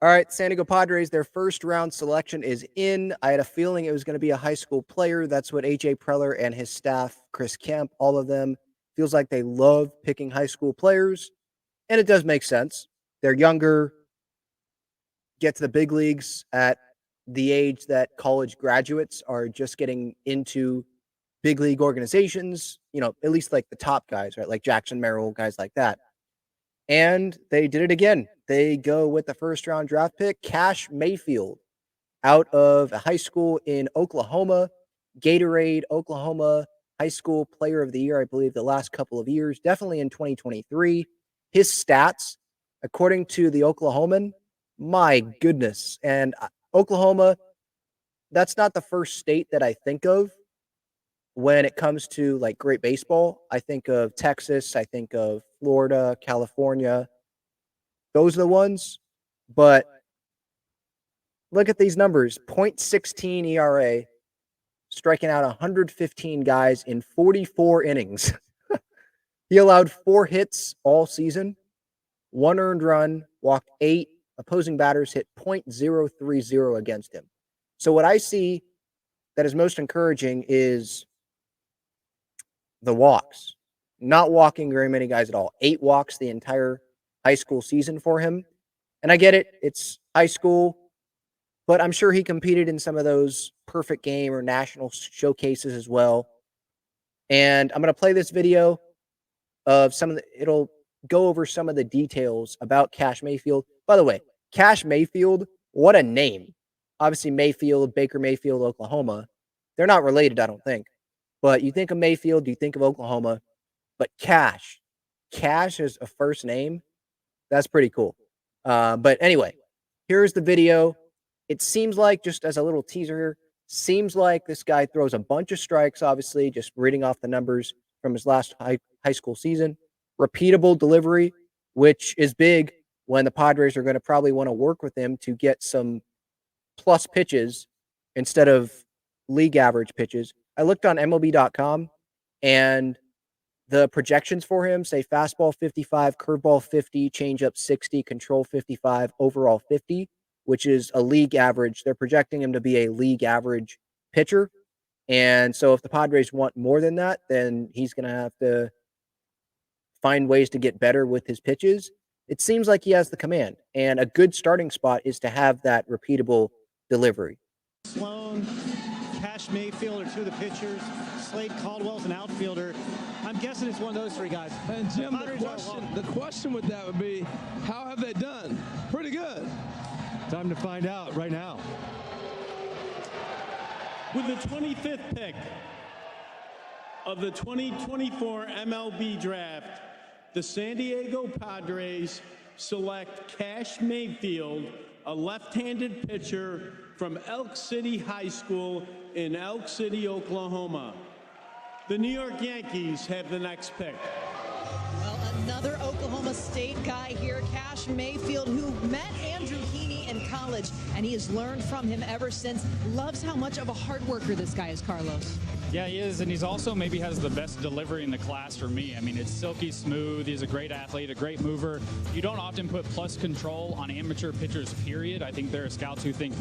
All right, San Diego Padres, their first round selection is in. I had a feeling it was going to be a high school player. That's what AJ Preller and his staff, Chris Kemp, all of them, feels like they love picking high school players. And it does make sense. They're younger, get to the big leagues at the age that college graduates are just getting into big league organizations, at least like the top guys, right? Like Jackson Merrill, guys like that. And they did it again. They go with the first round draft pick, Kash Mayfield, out of a high school in Oklahoma, Gatorade, Oklahoma, high school player of the year, I believe, the last couple of years, definitely in 2023. His stats, according to the Oklahoman, my goodness. And Oklahoma, that's not the first state that I think of when it comes to like great baseball. I think of Texas, I think of Florida, California. Those are the ones. But look at these numbers: 0.16 ERA, striking out 115 guys in 44 innings. He allowed 4 hits all season, 1 earned run, walked 8. Opposing batters hit .030 against him. So what I see that is most encouraging is the walks. Not walking very many guys at all. 8 walks the entire high school season for him. And I get it. It's high school. But I'm sure he competed in some of those perfect game or national showcases as well. And I'm going to play this video of it'll go over some of the details about Kash Mayfield. By the way, Kash Mayfield, what a name. Obviously, Mayfield, Baker Mayfield, Oklahoma. They're not related, I don't think. But you think of Mayfield, you think of Oklahoma. But Kash is a first name. That's pretty cool. But anyway, here's the video. It seems like, just as a little teaser here, seems like this guy throws a bunch of strikes, obviously, just reading off the numbers from his last high school season. Repeatable delivery, which is big when the Padres are going to probably want to work with him to get some plus pitches instead of league average pitches. I looked on MLB.com, and the projections for him say fastball 55, curveball 50, changeup 60, control 55, overall 50, which is a league average. They're projecting him to be a league average pitcher. And so if the Padres want more than that, then he's going to have to find ways to get better with his pitches. It seems like he has the command, and a good starting spot is to have that repeatable delivery. Sloan, Kash Mayfield are 2 of the pitchers. Slade Caldwell's an outfielder. I'm guessing it's one of those 3 guys. And Jim, the question with that would be, how have they done? Pretty good. Time to find out right now. With the 25th pick of the 2024 MLB Draft, the San Diego Padres select Kash Mayfield, a left-handed pitcher from Elk City High School in Elk City, Oklahoma. The New York Yankees have the next pick. Well, another Oklahoma State guy here, Kash Mayfield, who met Andrew Heaney in college, and he has learned from him ever since. Loves how much of a hard worker this guy is, Carlos. Yeah, he is, and he's also maybe has the best delivery in the class for me. I mean, it's silky smooth. He's a great athlete, a great mover. You don't often put plus control on amateur pitchers, period. I think there are scouts who think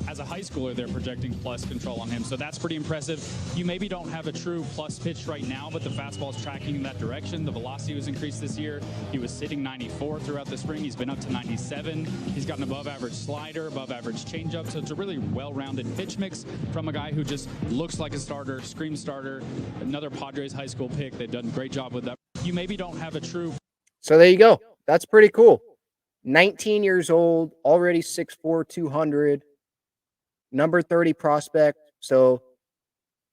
as a high schooler, they're projecting plus control on him. So that's pretty impressive. You maybe don't have a true plus pitch right now, but the fastball is tracking in that direction. The velocity was increased this year. He was sitting 94 throughout the spring. He's been up to 97. He's got an above average slider, above average changeup. So it's a really well-rounded pitch mix from a guy who just looks like a starter, scream starter, another Padres high school pick. They've done a great job with that. You maybe don't have a true. So there you go. That's pretty cool. 19 years old, already 6'4", 200, number 30 prospect. So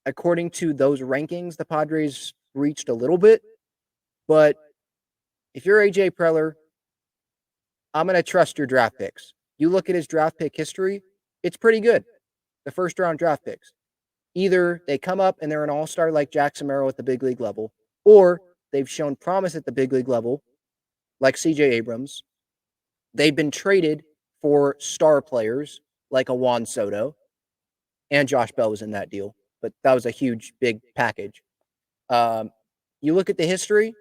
according to those rankings, the Padres reached a little bit. But if you're AJ Preller, I'm going to trust your draft picks. You look at his draft pick history, it's pretty good. The first round draft picks. Either they come up and they're an all-star like Jackson Merrill at the big league level, or they've shown promise at the big league level like CJ Abrams. They've been traded for star players like a Juan Soto, and Josh Bell was in that deal, but that was a huge, big package. You look at the history,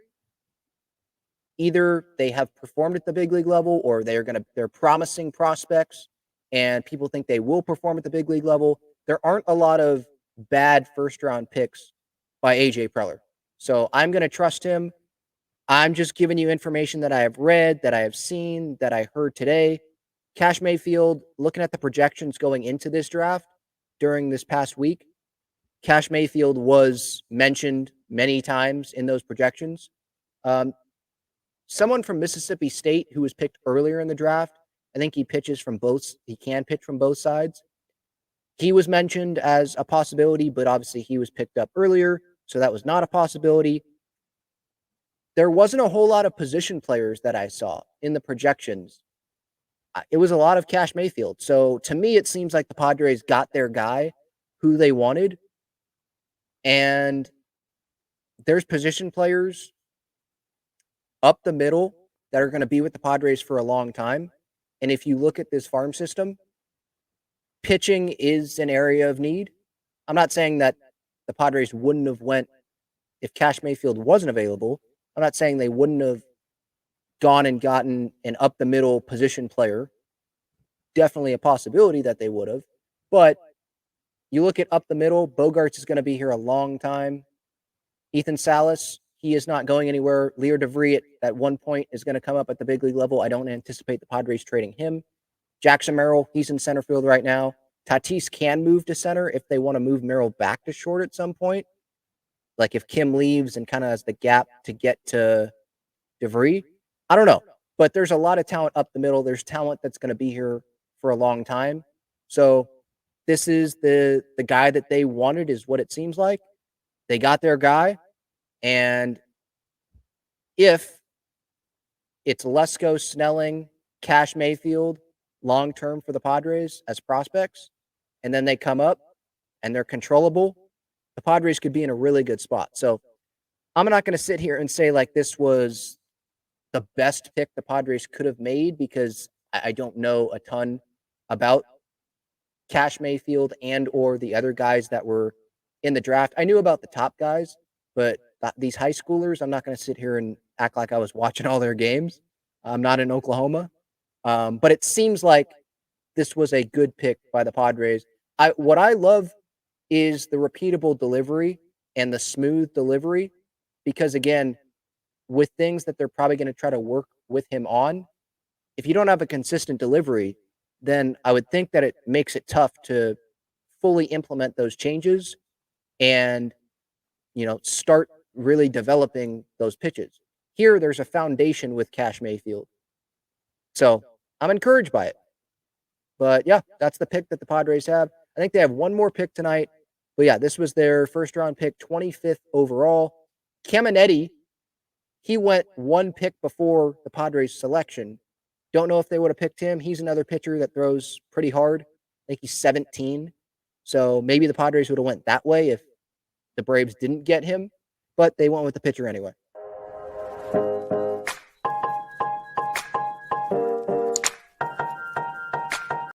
either they have performed at the big league level or they're promising prospects and people think they will perform at the big league level. There aren't a lot of bad first round picks by AJ Preller. So I'm going to trust him. I'm just giving you information that I have read, that I have seen, that I heard today. Kash Mayfield, looking at the projections going into this draft during this past week, Kash Mayfield was mentioned many times in those projections. Someone from Mississippi State who was picked earlier in the draft, I think he can pitch from both sides. He was mentioned as a possibility, but obviously he was picked up earlier, so that was not a possibility. There wasn't a whole lot of position players that I saw in the projections. It was a lot of Kash Mayfield. So to me, it seems like the Padres got their guy who they wanted. And there's position players up the middle that are going to be with the Padres for a long time. And if you look at this farm system, pitching is an area of need. I'm not saying that the Padres wouldn't have went if Kash Mayfield wasn't available. I'm not saying they wouldn't have gone and gotten an up the middle position player. Definitely a possibility that they would have. But you look at up the middle, Bogarts is going to be here a long time. Ethan Salas, he is not going anywhere. Leo DeVries at one point is going to come up at the big league level. I don't anticipate the Padres trading him. Jackson Merrill, he's in center field right now. Tatis can move to center if they want to move Merrill back to short at some point. Like if Kim leaves and kind of has the gap to get to DeVries. I don't know. But there's a lot of talent up the middle. There's talent that's going to be here for a long time. So this is the guy that they wanted is what it seems like. They got their guy. And if it's Lesko, Snelling, Kash Mayfield, long-term for the Padres as prospects, and then they come up and they're controllable, the Padres could be in a really good spot. So I'm not going to sit here and say like this was the best pick the Padres could have made because I don't know a ton about Kash Mayfield and or the other guys that were in the draft. I knew about the top guys, but these high schoolers, I'm not going to sit here and act like I was watching all their games. I'm not in Oklahoma. But it seems like this was a good pick by the Padres. What I love is the repeatable delivery and the smooth delivery because, again, with things that they're probably going to try to work with him on, if you don't have a consistent delivery, then I would think that it makes it tough to fully implement those changes and, start really developing those pitches. Here, there's a foundation with Kash Mayfield. So I'm encouraged by it. But yeah, that's the pick that the Padres have. I think they have one more pick tonight. But yeah, this was their first round pick, 25th overall. Caminetti, he went one pick before the Padres selection. Don't know if they would have picked him. He's another pitcher that throws pretty hard. I think he's 17. So maybe the Padres would have went that way if the Braves didn't get him. But they went with the pitcher anyway.